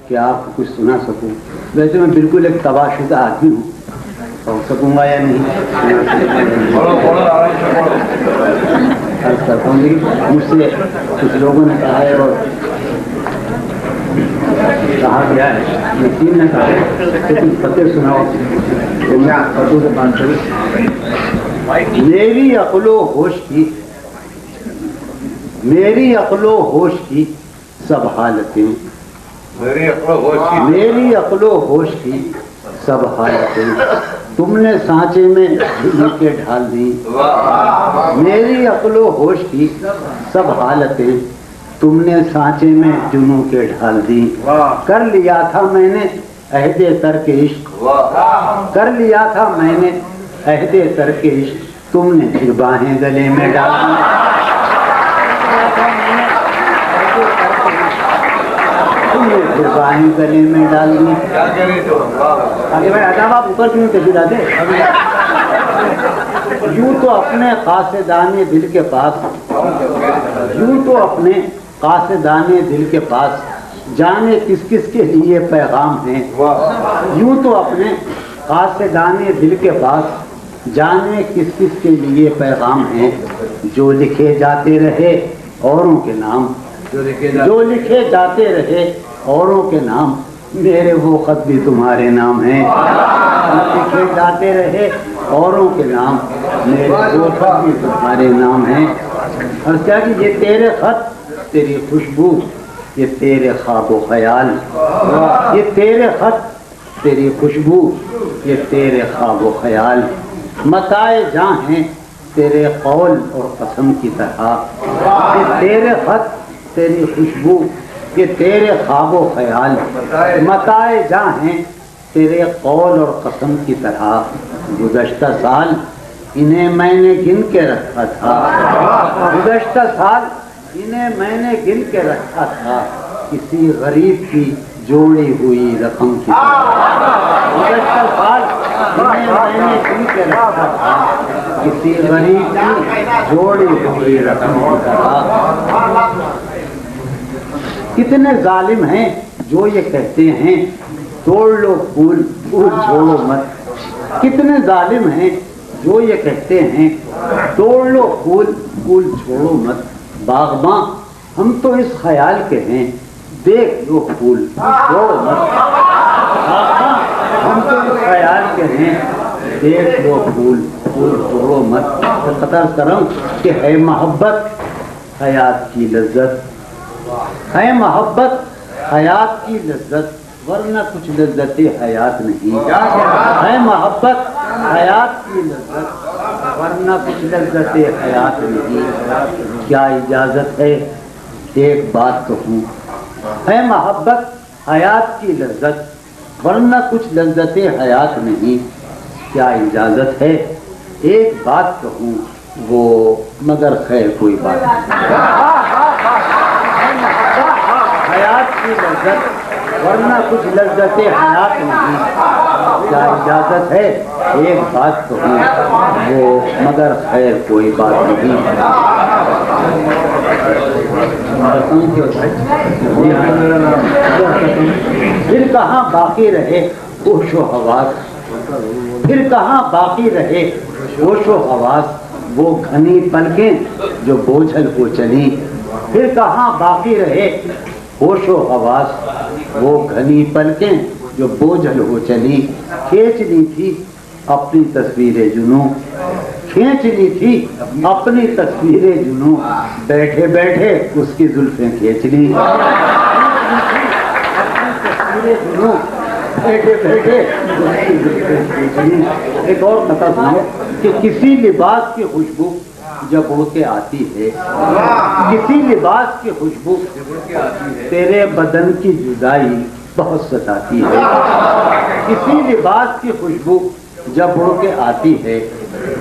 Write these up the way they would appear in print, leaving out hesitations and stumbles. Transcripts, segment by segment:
کہ آپ کو کچھ سنا سکوں. ویسے میں بالکل ایک تباہ شدہ آدمی ہوں، اور سکوں گا یا نہیں عرض کرتا ہوں. لیکن مجھ سے کچھ لوگوں نے کہا ہے اور کہا گیا ہے، یقین نے کہا ہے کہ تم فتح سناؤ تو میں فتح سے بات کروں. میری عقل و ہوش کی، میری عقل و ہوش کی سب حالتیں، میری عقل و ہوش کی سب حالتیں تم نے سانچے میں جھل کے ڈھال دی. میری عقل و ہوش کی سب حالتیں تم نے سانچے میں جنوں کے ڈھال دی. کر لیا تھا میں نے عہد ترک عشق، کر لیا تھا میں نے عہد ترک عشق، تم نے پھر باہیں گلے میں ڈال دی. تم نے پھر باہیں گلے میں ڈال دی. آگے بھائی آداب آپ اوپر کیوں تشریف لاتے؟ یوں تو اپنے قاصدان دل کے پاس، یوں تو اپنے قاصدان دل کے پاس جانے کس کس کے لیے پیغام ہیں. یوں تو اپنے قاصدان دل کے پاس جانے کس کس کے لیے پیغام ہیں. جو لکھے جاتے رہے اوروں کے نام، جو لکھے جاتے رہے اوروں کے نام، میرے وہ خط بھی تمہارے نام ہیں. لکھے جاتے رہے اوروں کے نام، میرے وہ خط بھی تمہارے نام ہیں. اور کیا کہ یہ تیرے خط، تیری خوشبو، یہ تیرے خواب و خیال، یہ تیرے خط، تیری خوشبو، یہ تیرے خواب و خیال، متاع جاں ہیں تیرے قول اور قسم کی طرح. یہ تیرے خط، تیری خوشبو، یہ تیرے خواب و خیال، متاع جاں ہیں تیرے قول اور قسم کی طرح. گزشتہ سال انہیں میں نے گن کے رکھا تھا، گزشتہ سال انہیں میں نے گن کے رکھا تھا، کسی غریب کی جوڑی ہوئی رقم کی طرح. گزشتہ سال انہیں میں نے گن کے رکھا تھا، کسی غریب کی جوڑی ہوئی رقم کی طرح. کتنے ظالم ہیں جو یہ کہتے ہیں توڑ لو پھول، پھول چھوڑو مت. کتنے ظالم ہیں جو یہ کہتے ہیں توڑ لو پھول، پھول چھوڑو مت. باغباں ہم تو اس خیال کے ہیں دیکھ لو پھول چھوڑو مت. باغباں ہم تو اس خیال کے ہیں دیکھ لو پھول، پھول چھوڑو مت. قطع کرم کہ ہے محبت حیات کی لذت، ہے محبت حیات کی لذت، ورنہ کچھ لذت حیات نہیں. ہے محبت حیات کی لذت، ورنہ کچھ لذت حیات نہیں. کیا اجازت ہے ایک بات کہوں، ہے محبت حیات کی لذت، ورنہ کچھ لذت حیات نہیں. کیا اجازت ہے ایک بات کہوں، وہ مگر خیر کوئی بات نہیں. حیات کی لذت، ورنہ کچھ لذت حیات نہیں. کیا اجازت ہے ایک بات کہوں، وہ مگر خیر کوئی بات نہیں. پھر کہاں باقی رہے ہوش و حواس، پھر کہاں باقی رہے ہوش و حواس، وہ گھنی پلکیں جو بوجھل کو چلی. پھر کہاں باقی رہے ہوش و حواس، وہ گھنی پلکیں جو بوجھل ہو چلی. کھینچ لی تھی اپنی تصویر جنوں، کھینچ لی تھی اپنی تصویر جنوں، بیٹھے بیٹھے اس کی زلفیں کھینچ لی. بیٹھے بیٹھے اس کی زلفیں کھینچ لی. ایک اور قطع سناؤ کہ کسی لباس کی خوشبو جب اڑ کے آتی ہے، کسی لباس کی خوشبو تیرے بدن کی جدائی بہت ستاتی ہے. کسی لباس کی خوشبو جب اڑ کے آتی ہے،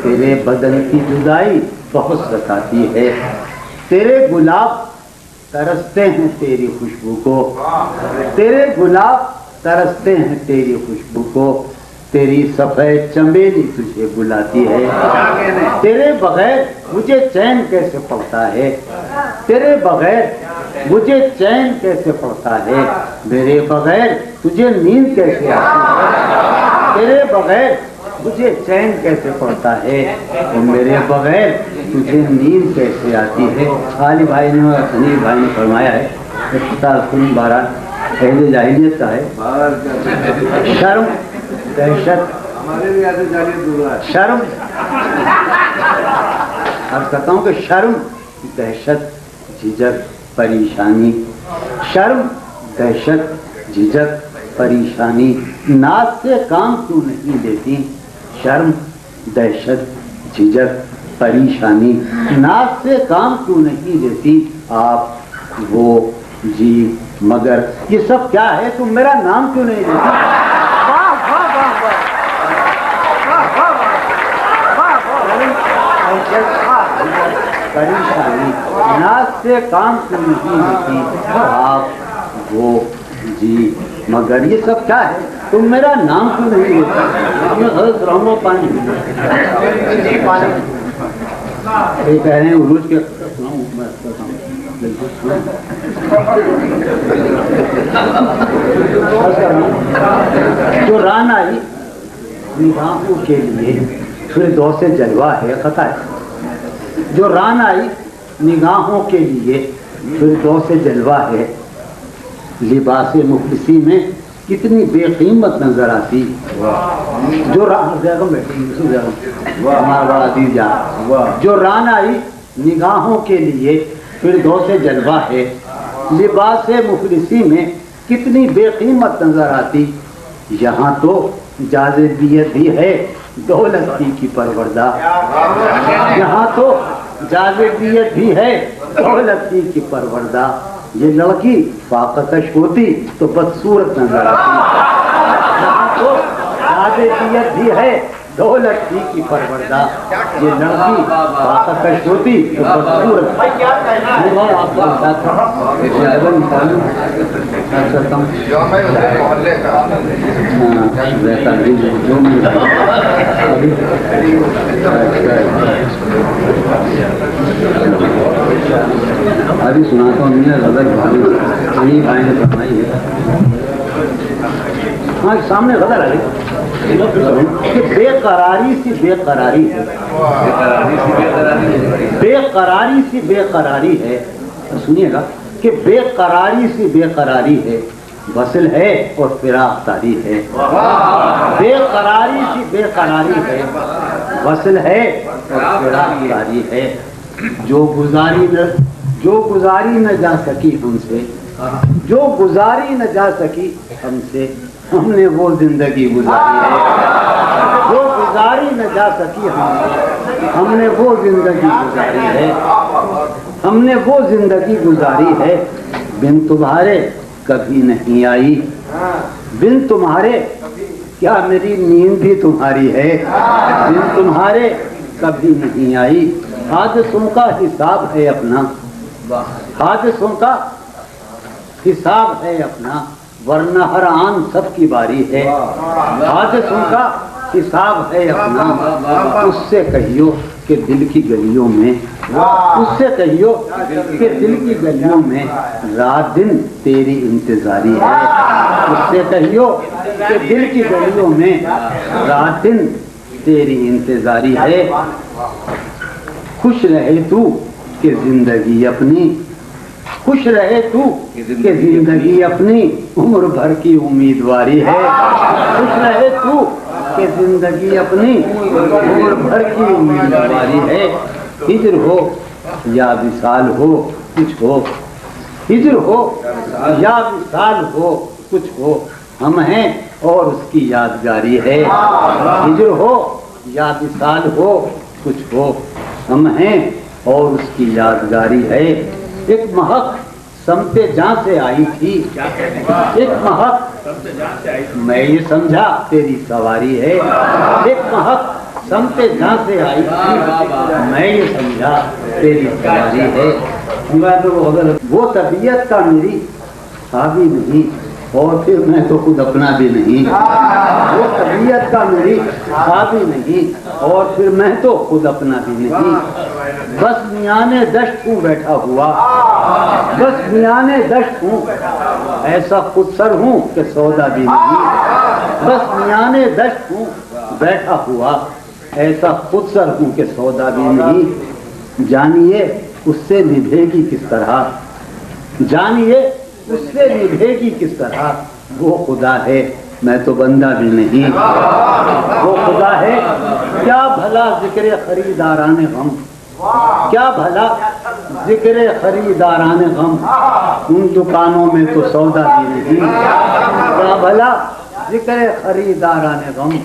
تیرے بدن کی جدائی بہت ستاتی ہے. تیرے گلاب ترستے ہیں تیری خوشبو کو، تیرے گلاب ترستے ہیں تیری خوشبو کو. تیری سفید چمیلی تجھے بلاتی ہے. تیرے بغیر مجھے چین کیسے پڑتا ہے، تیرے بغیر مجھے چین کیسے پڑتا ہے، میرے بغیر تجھے نیند کیسے آتی ہے، تیرے بغیر مجھے چین کیسے پڑتا ہے، اور میرے بغیر تجھے نیند کیسے آتی ہے۔ علی بھائی نے اور حنیف بھائی نے فرمایا ہے، بہرحال پہلے جاہلیت کا ہے، شرم دہشت، شرم عرض کرتا ہوں کہ شرم دہشت جھجک پریشانی، شرم دہشت جھجک پریشانی، ناز سے کام کیوں نہیں لیتی، شرم دہشت جھجک پریشانی، ناز سے کام کیوں نہیں لیتی، آپ وہ جی مگر، یہ سب کیا ہے، تم میرا نام کیوں نہیں لیتی؟ پریشانی، ناز سے کام کیوں نہیں لیتی، آپ وہ جی مگر، یہ سب کیا ہے، تم میرا نام کیوں نہیں لیتی؟ میں غلط رہوں پانی یہ کہہ رہے ہیں عروج کے جو ران آئی نگاہوں کے لیے پھر دو سے جلوہ ہے خطا ہے، جو ران آئی نگاہوں کے لیے پھر دو سے جلوہ ہے، لباس مفلسی میں کتنی بے قیمت نظر آتی، جو جو ران آئی نگاہوں کے لیے پھر دو سے جلوہ ہے، لباس مفلسی میں کتنی بے قیمت نظر آتی، یہاں تو جاذبیت بھی ہے دولتی کی پروردہ، یہاں تو جاذبیت بھی ہے دولتی کی پروردہ، یہ لڑکی فاقتش ہوتی تو بدصورت نظر آتی، یہاں تو جاذبیت بھی ہے دولتی کی پروردہ، یہ لڑکی فاقتش ہوتی تو بدصورت ابھی سناتا ہوں، بھائی نے فرمائی ہے، ہاں سامنے غزل آ گئی، بے قراری سی بے قراری ہے، بے قراری سی بے قراری ہے، سنیے گا کہ بے قراری سی بے قراری ہے، وصل ہے اور فراق تاری ہے، بے قراری سی بے قراری ہے، وصل ہے اور فراق تاری ہے، جو گزاری نہ جا سکی ہم سے، جو گزاری نہ جا سکی ہم سے، ہم نے وہ زندگی گزاری ہے، جو گزاری نہ جا سکی ہم نے وہ زندگی گزاری ہے، ہم نے وہ زندگی گزاری ہے، بن تمہارے کبھی نہیں آئی، بن تمہارے کیا میری نیند بھی تمہاری ہے، بن تمہارے کبھی نہیں آئی، حادثوں کا حساب ہے اپنا، حادثوں کا حساب ہے اپنا، ورنہ ہر آن سب کی باری ہے، حادثوں کا حساب ہے اپنا، اس سے کہیو کہ دل کی گلیوں میں، اس سے کہیو کہ دل کی گلیوں میں رات دن تیری انتظاری ہے، اس سے کہیو کہ دل کی گلیوں میں رات دن تیری انتظاری ہے، خوش رہے تو کہ زندگی اپنی، خوش رہے تو کہ زندگی اپنی عمر بھر کی امیدواری ہے، خوش رہے تو کہ زندگی اپنی عمر بھر کی امیدواری ہے، ہجر ہو یا وصال ہو کچھ ہو، ہجر ہو یا وصال ہو کچھ ہو، ہم ہیں اور اس کی یادگاری ہے، ہجر ہو یا وصال ہو کچھ ہو، ہم ہیں اور اس کی یادگاری ہے، ایک مہک سمت جاں سے آئی تھی، ایک مہک میں یہ سمجھا تیری سواری ہے، ایک مہک سمت جاں سے آئی تھی، میں یہ سمجھا تیری سواری ہے، وہ طبیعت کا میری حاوی نہیں اور پھر میں تو خود اپنا بھی نہیں، وہ طبیعت کا میری حاوی نہیں اور پھر میں تو خود اپنا بھی نہیں، بس میانے دشت ہوں بیٹھا ہوا، بس میانے دشت ہوں، ایسا خود سر ہوں کہ سودا بھی نہیں، بس میانے دشت ہوں بیٹھا ہوا، ایسا خود سر ہوں کہ سودا بھی نہیں۔ جانیے اس سے نبھے گی کس طرح، جانیے اس سے نبھے گی کس طرح، وہ خدا ہے میں تو بندہ بھی نہیں، وہ خدا ہے کیا بھلا ذکر خریداران غم، کیا بھلا ذکر خریداران غم، ان دکانوں میں تو سودا بھی نہیں، کیا بھلا ذکر خریداران غم،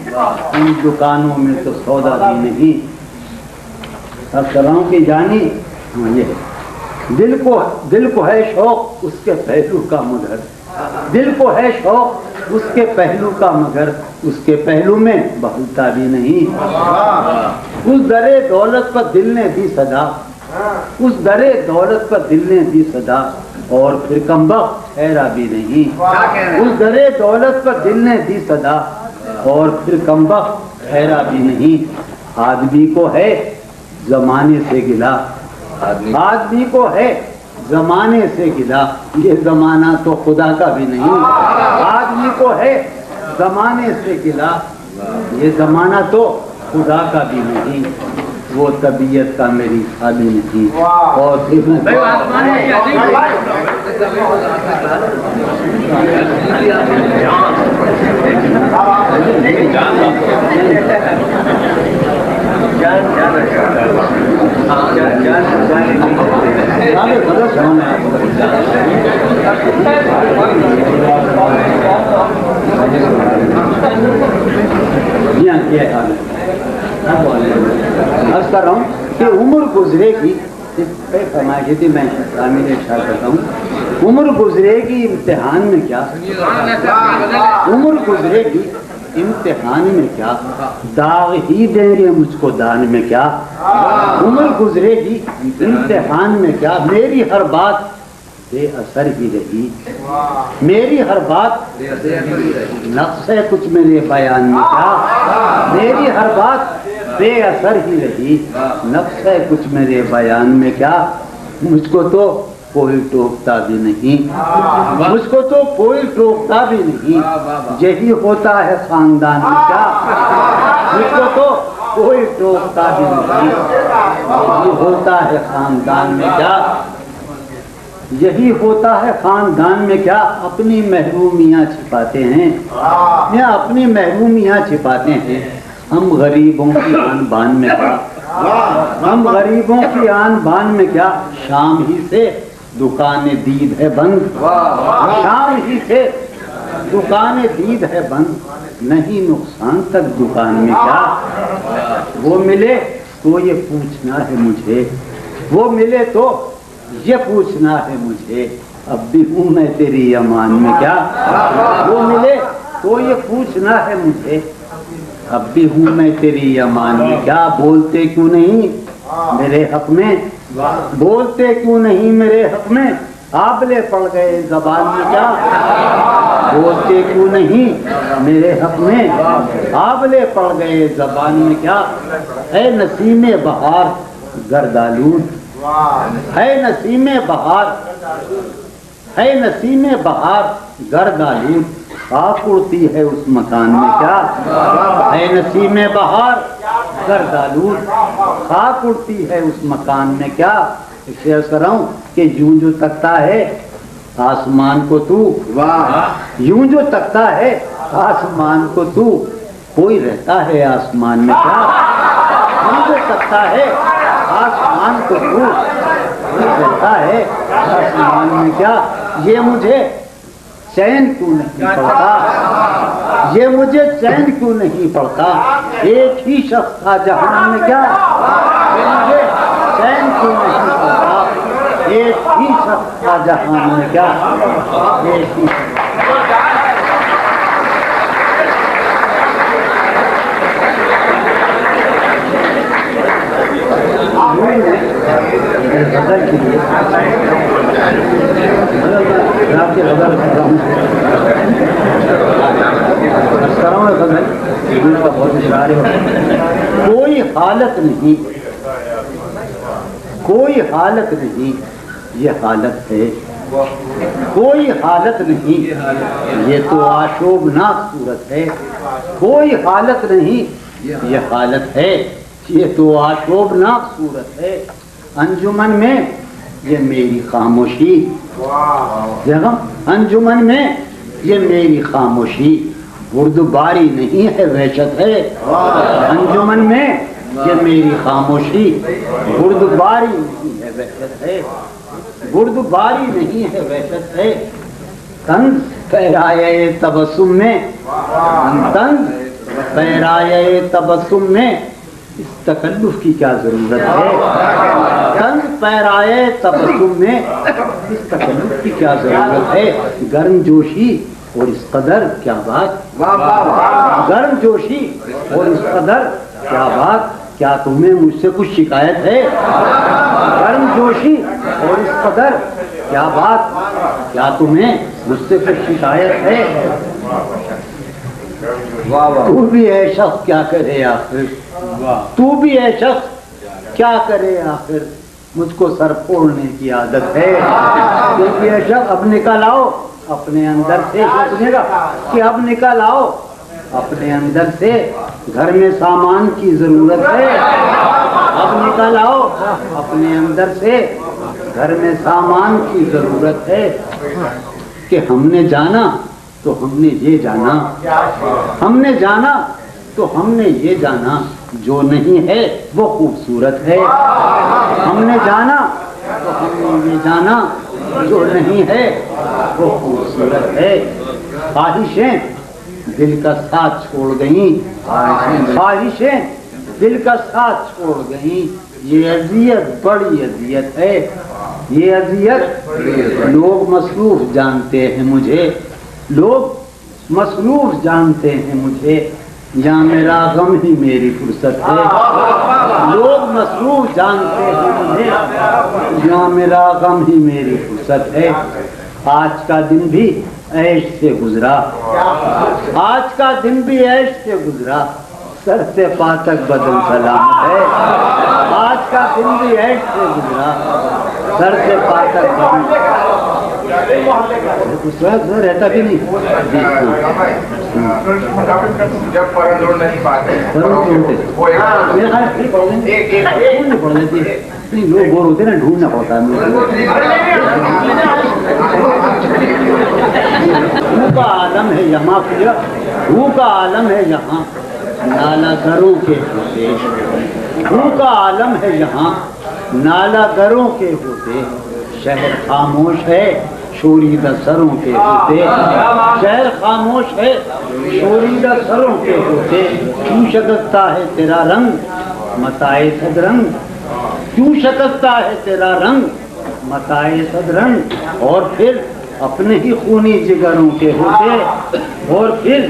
ان دکانوں میں تو سودا بھی نہیں۔ اب کر رہا ہوں کہ جانی یہ دل کو ہے شوق اس کے پہلو کا، مگر دل کو ہے شوق اس کے پہلو کا، مگر اس کے پہلو میں بہلتا بھی نہیں۔ اس درے دولت پر دل نے دی صدا، اس درے دولت پر دل نے دی صدا، اور پھر کمبخت ٹھہرا بھی نہیں۔ اس درے دولت پر دل نے دی صدا، اور پھر کمبخت ٹھہرا بھی نہیں۔ آدمی کو ہے زمانے سے گلا، آدمی کو ہے زمانے سے گلا، یہ زمانہ تو خدا کا بھی نہیں۔ آدمی کو ہے زمانے سے گلا، یہ زمانہ تو خدا کا بھی نہیں۔ وہ طبیعت کا میری خالی نہیں، اور عرض کر رہا ہوں کہ عمر گزرے گی، فرمائی تھی میں تعمیر اشارہ کرتا ہوں، عمر گزرے گی امتحان میں کیا، عمر گزرے گی امتحان میں کیا، داغ ہی دیں گے مجھ کو دان میں کیا، عمر گزرے گی امتحان میں کیا، میری ہر بات بے اثر ہی رہی، میری ہر بات نقص ہے کچھ میرے بیان میں کیا، میری ہر بات بے اثر ہی رہی، نقص ہے کچھ میرے بیان میں کیا، مجھ کو تو کوئی ٹوکتا بھی نہیں، مجھ کو تو کوئی ٹوکتا بھی نہیں، یہی ہوتا ہے خاندان میں کیا، مجھ کو تو کوئی ٹوکتا بھی نہیں، یہی ہوتا ہے خاندان میں کیا، یہی ہوتا ہے خاندان میں کیا، اپنی محرومیاں چھپاتے ہیں، یا اپنی محرومیاں چھپاتے ہیں، ہم غریبوں کی آن بان میں کیا، ہم غریبوں کی آن بان میں کیا، شام ہی سے دکان دید ہے بند، شام ہی سے دکان دید ہے بند، نہیں نقصان تک دکان میں کیا، وہ ملے تو یہ پوچھنا ہے مجھے، وہ ملے تو یہ پوچھنا ہے مجھے، اب بھی ہوں میں تیری امان میں کیا، وہ ملے تو یہ پوچھنا ہے مجھے، اب بھی ہوں میں تیری امان میں کیا، بولتے کیوں نہیں میرے حق میں، بولتے کیوں نہیں میرے حق میں، آبلے پڑ گئے زبان میں کیا، بولتے کیوں نہیں میرے حق میں، آبلے پڑ گئے زبان میں کیا، اے نسیم بہار گردالود، ہے نسیم بہار، ہے نسیم بہار گردالود، خاک اڑتی ہے اس مکان میں کیا، ہے نسیم بہار گردالود، خاک اڑتی ہے اس مکان میں کیا، شعر کر رہا ہوں کہ یوں جو تکتا ہے آسمان کو تو، یوں جو تکتا ہے آسمان کو تو، کوئی رہتا ہے آسمان میں کیا، یوں جو تکتا ہے آسمان کو تو، کوئی رہتا ہے آسمان میں کیا، یہ مجھے چین کیوں نہیں پڑتا، یہ مجھے چین کیوں نہیں پڑتا، ایک ہی شخص تھا جہان میں کیا، یہ مجھے چین کیوں نہیں پڑتا، ایک ہی شخص تھا جہان میں کیا، ایک ہی غزل کے لیے آپ کے غزل غزل کا بہت اشعار ہے، کوئی حالت نہیں کوئی حالت نہیں یہ حالت ہے، کوئی حالت نہیں یہ تو آشوبناک صورت ہے، کوئی حالت نہیں یہ حالت ہے، یہ تو آشوبناک صورت ہے۔ انجمن میں یہ میری خاموشی، دیکھو انجمن میں یہ میری خاموشی بردباری نہیں ہے وحشت ہے، انجمن میں یہ میری خاموشی بردباری نہیں ہے وحشت ہے، بردباری نہیں ہے وحشت ہے۔ طنز پیرایہ تبسم میں، طنز پیرایہ تبسم میں اس تکلف کی کیا ضرورت ہے؟ طنز پیرایہ تبسم میں اس تکلف کی کیا ضرورت ہے؟ گرم جوشی اور اس قدر کیا بات، گرم جوشی اور اس قدر کیا بات، کیا تمہیں مجھ سے کچھ شکایت ہے؟ گرم جوشی اور اس قدر کیا بات، کیا تمہیں مجھ سے کچھ شکایت ہے؟ تو بھی اے شخص کیا کرے آخر، تو بھی اے شخص کیا کرے آخر، مجھ کو سر پھوڑنے کی عادت ہے۔ تو بھی اے شخص اب نکل آؤ اپنے اندر سے، سوچنے کا کہ اب نکل آؤ اپنے اندر سے، گھر میں سامان کی ضرورت ہے، اب نکل آؤ اپنے اندر سے، گھر میں سامان کی ضرورت ہے۔ کہ ہم نے جانا تو ہم نے یہ جانا، ہم نے جانا تو ہم نے یہ جانا، جو نہیں ہے وہ خوبصورت ہے۔ ہم نے جانا تو ہم نے یہ جانا، جو نہیں ہے وہ خوبصورت ہے۔ خواہشیں دل کا ساتھ چھوڑ گئیں، خواہشیں دل کا ساتھ چھوڑ گئیں، یہ اذیت بڑی اذیت ہے، یہ اذیت لوگ مصروف جانتے ہیں مجھے، لوگ مصروف جانتے ہیں مجھے، یا میرا غم ہی میری فرصت ہے، لوگ مصروف جانتے ہیں مجھے، یا میرا غم ہی میری فرصت ہے۔ آج کا دن بھی عیش سے گزرا، آج کا دن بھی عیش سے گزرا، سر سے پا تک بدن سلامت ہے۔ آج کا دن بھی عیش سے گزرا، سر سے پا تک بدن اس وقت رہتا بھی نہیں، جب فرض اور نہیں پاتے لوگ بور ہوتے نا، ڈھونڈنا پڑتا ہے۔ روح کا عالم ہے یہاں، روح کا عالم ہے یہاں، نالا گروں کے ہوتے، روح کا عالم ہے یہاں، نالا گروں کے ہوتے، شہر خاموش ہے شوریدہ سروں کے ہوتے، شہر خاموش ہے شوریدہ سروں کے ہوتے، کیوں شکستہ ہے تیرا رنگ متائے صد رنگ، کیوں شکستہ ہے تیرا رنگ متائے صد رنگ، اور پھر اپنے ہی خونی جگروں کے ہوتے، اور پھر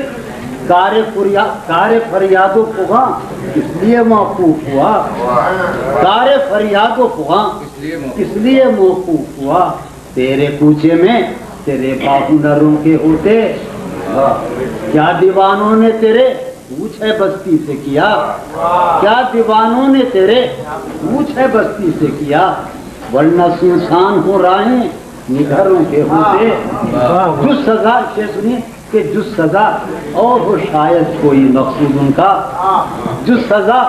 کار فریاد و فغاں اس لیے موقوف ہوا، کار فریاد و فغاں اس لیے موقوف ہوا، تیرے کوچے میں تیرے باہنروں کے ہوتے، کیا دیوانوں نے تیرے پوچھ ہے بستی سے کیا، کیا دیوانوں نے تیرے پوچھ ہے بستی سے کیا، ورنہ سنسان ہو راہیں نگھروں کے ہوتے، جو سزا سنیے کہ جو سزا اور ہو شاید کوئی مقصود ان کا، جو سزا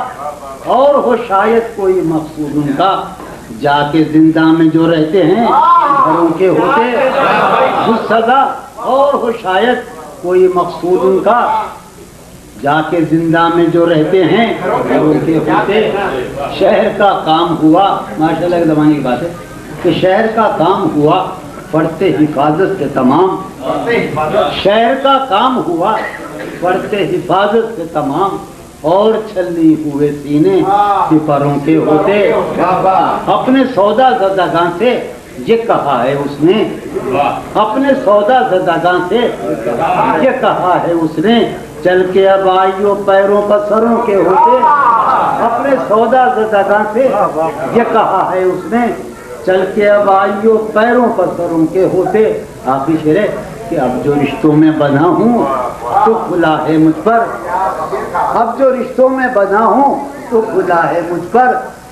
اور ہو شاید کوئی مقصود ان کا، جا کے زندہ میں جو رہتے ہیں گھروں کے ہوتے، جو سزا اور ہو شاید کوئی مقصود ان کا، جا کے زندہ میں جو رہتے ہیں گھروں کے ہوتے، شہر کا کام ہوا، ماشاءاللہ ایک زمانے کی بات ہے کہ شہر کا کام ہوا پڑھتے حفاظت سے تمام، شہر کا کام ہوا پڑھتے حفاظت سے تمام، اور چھلنی ہوئے سینے سپروں کے ہوتے، اپنے سودا زدگاں سے یہ کہا ہے اس نے، اپنے سودا زدگاں سے یہ کہا ہے اس نے، چل کے اب آئیو پیروں پر سروں کے ہوتے، اپنے سودا زدگاں سے یہ کہا ہے اس نے، چل کے اب آئیو پیروں پر سروں کے ہوتے۔ آخری شعر ہے کہ اب جو رشتوں میں بندھا ہوں تو کھلا ہے مجھ پر، اب جو رشتوں میں بندھا ہوں تو کھلا ہے مجھ پر،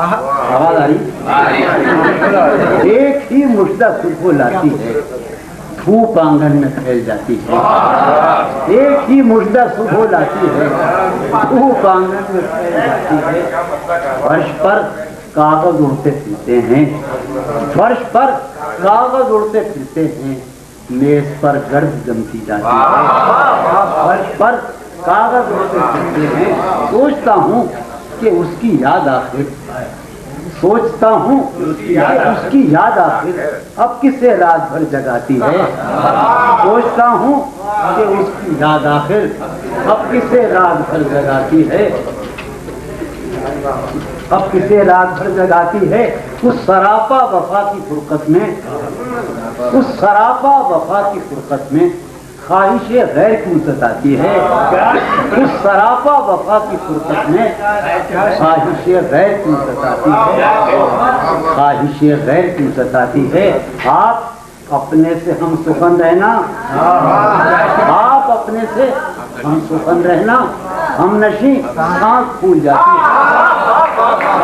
آواز آ رہی؟ ایک ہی مژدہ صبح لاتی ہے، دھوپ آنگن میں پھیل جاتی ہے۔ ایک ہی مژدہ صبح لاتی ہے، دھوپ آنگن میں پھیل جاتی ہے۔ فرش پر کاغذ اڑتے پھرتے ہیں، فرش پر کاغذ اڑتے پھرتے ہیں، میز پر گرد جمتی جاتی ہے۔ فرش پر کاغذ اڑتے پھرتے ہیں، سوچتا ہوں کہ اس کی یاد آخر، سوچتا ہوں کہ اس کی یاد آخر اب کسے رات بھر جگاتی ہے۔ سوچتا ہوں کہ اس کی یاد آخر اب کسے رات بھر جگاتی ہے، اب کسے رات بھر جگاتی ہے۔ اس سراپا وفا کی فرقت میں، اس سراپا وفا کی فرقت میں خواہش غیر کیوں ستاتی ہے؟ اس سراپا وفا کی فرقت میں خواہش غیر کیوں ستاتی ہے؟ خواہش غیر کیوں ستاتی ہے؟ آپ اپنے سے ہم سخن رہنا، آپ اپنے سے ہم سخن رہنا، ہم نشیں سانس پھول جاتی ہے۔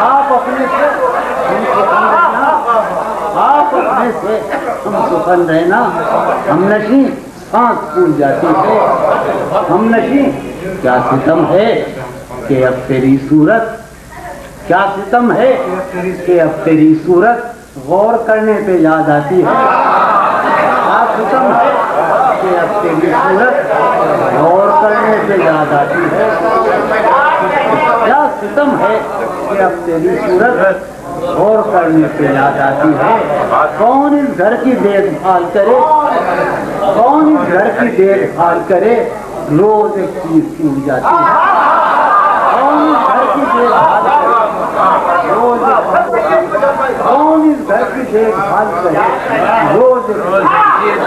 آپ اپنے سے ہم سخن رہنا، آپ اپنے سے ہم سخن رہنا، ہم نشیں سانس پھول جاتی ہے۔ ہم نشیں کیا ستم ہے کہ اب تیری صورت، کیا ستم ہے کہ اب تیری صورت غور کرنے پہ یاد آتی ہے۔ کیا ستم ہے کہ اب تیری صورت غور کرنے پہ یاد آتی ہے۔ کیا ستم ہے کہ اب تیری صورت غور کرنے پہ یاد آتی ہے۔ کون اس گھر کی دیکھ بھال کرے، کون اس گھر کی دیکھ بھال کرے، روز ایک چیز ٹوٹ جاتی ہے۔ کون اس گھر کی دیکھ بھال کرے، روز کون اس گھر کی دیکھ بھال کرے، روز ایک چیز